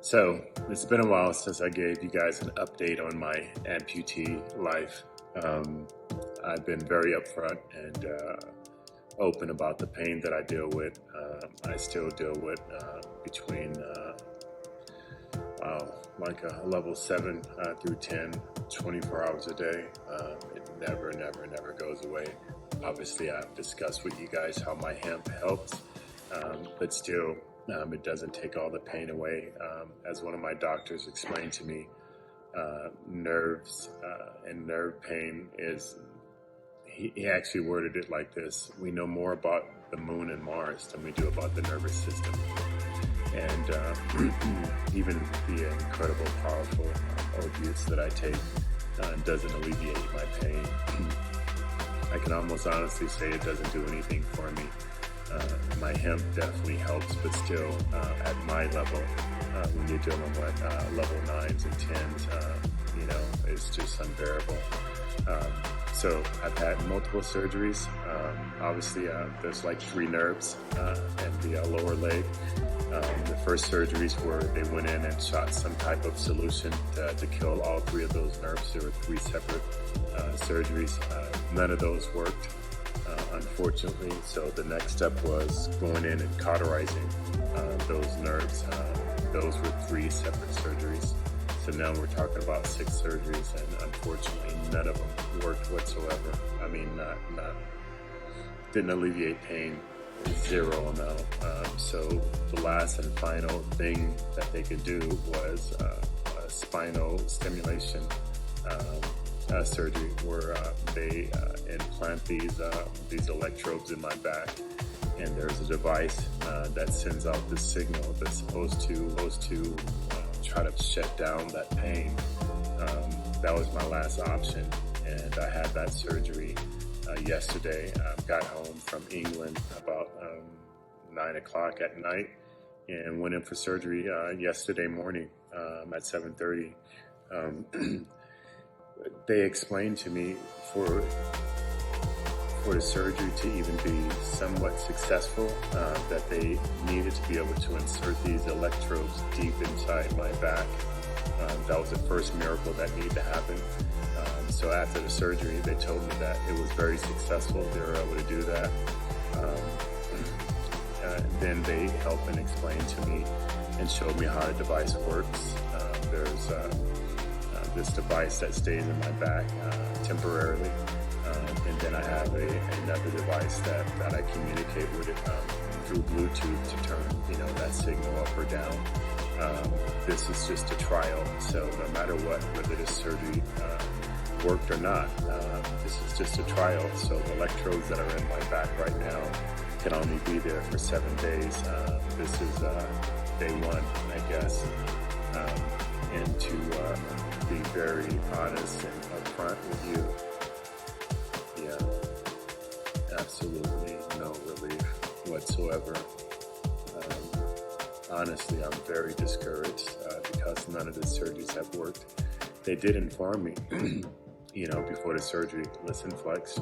So it's been a while since I gave you guys an update on my amputee life. I've been very upfront and open about the pain that I deal with. I still deal with between like a level 7 through 10, 24 hours a day. It never goes away. Obviously, I've discussed with you guys how my hemp helps, but still, it doesn't take all the pain away. As one of my doctors explained to me, nerves and nerve pain is, he actually worded it like this: we know more about the moon and Mars than we do about the nervous system. And even the incredible, powerful opiates that I take doesn't alleviate my pain. I can almost honestly say it doesn't do anything for me. My hemp definitely helps, but still, at my level, when you're dealing with level 9s and 10s, it's just unbearable. So I've had multiple surgeries. Obviously, there's like 3 nerves in the lower leg. The first surgeries were they went in and shot some type of solution to kill all 3 of those nerves. There were 3 separate surgeries. None of those worked, unfortunately. So the next step was going in and cauterizing those nerves. Those were 3 separate surgeries. So now we're talking about 6 surgeries, and unfortunately none of them worked whatsoever. I mean, didn't alleviate pain, 0 amount. So the last and final thing that they could do was a spinal stimulation surgery, where they implant these electrodes in my back, and there's a device that sends out this signal that's supposed to try to shut down that pain. That was my last option, and I had that surgery yesterday. I got home from England about 9 o'clock at night and went in for surgery yesterday morning at 7:30. They explained to me for the surgery to even be somewhat successful, that they needed to be able to insert these electrodes deep inside my back. That was the first miracle that needed to happen. So after the surgery, they told me that it was very successful. They were able to do that. Then they helped and explained to me and showed me how the device works. There's this device that stays in my back temporarily. And then I have another device that I communicate with it through Bluetooth to turn, that signal up or down. This is just a trial, so no matter what, whether this surgery worked or not, this is just a trial. So the electrodes that are in my back right now can only be there for 7 days. This is day 1, I guess. And to be very honest and upfront with you, absolutely no relief whatsoever. Honestly, I'm very discouraged because none of the surgeries have worked. They did inform me, before the surgery, listen, Flex,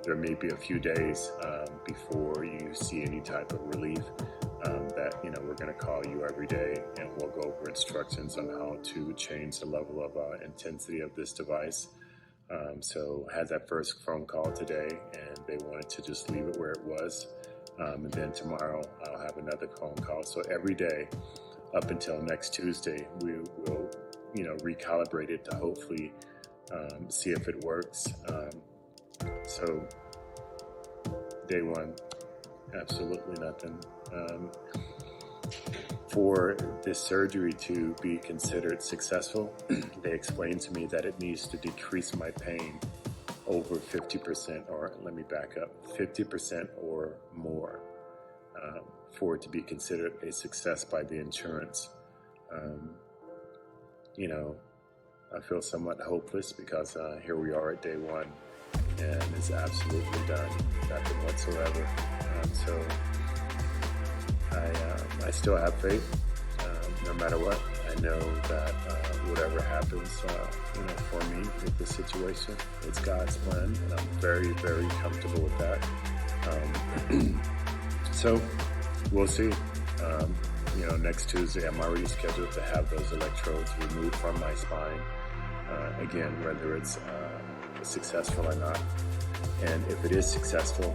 there may be a few days before you see any type of relief, that, we're going to call you every day and we'll go over instructions on how to change the level of intensity of this device. So I had that first phone call today, and they wanted to just leave it where it was. And then tomorrow I'll have another phone call. So every day up until next Tuesday, we will, recalibrate it to hopefully see if it works. So day 1, absolutely nothing. For this surgery to be considered successful, they explained to me that it needs to decrease my pain over 50%, or let me back up, 50% or more, for it to be considered a success by the insurance. I feel somewhat hopeless because here we are at day 1, and it's absolutely done, nothing whatsoever. So I still have faith, no matter what. I know that whatever happens, for me with this situation, it's God's plan, and I'm very, very comfortable with that. So we'll see. next Tuesday, I'm already scheduled to have those electrodes removed from my spine. Again, whether it's successful or not. And if it is successful,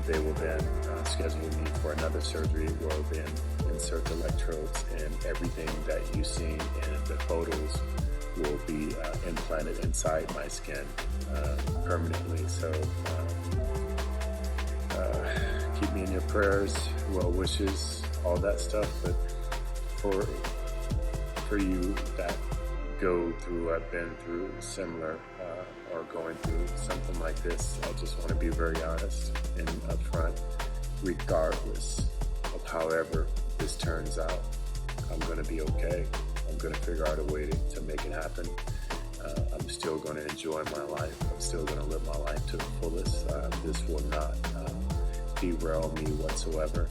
they will then schedule me for another surgery where we'll then insert the electrodes, and everything that you've seen in the photos will be implanted inside my skin permanently. So keep me in your prayers, well wishes, all that stuff. But for you that go through, I've been through similar or going through something like this, I just want to be very honest and upfront. Regardless of however this turns out, I'm going to be okay. I'm going to figure out a way to make it happen. I'm still going to enjoy my life. I'm still going to live my life to the fullest. This will not derail me whatsoever.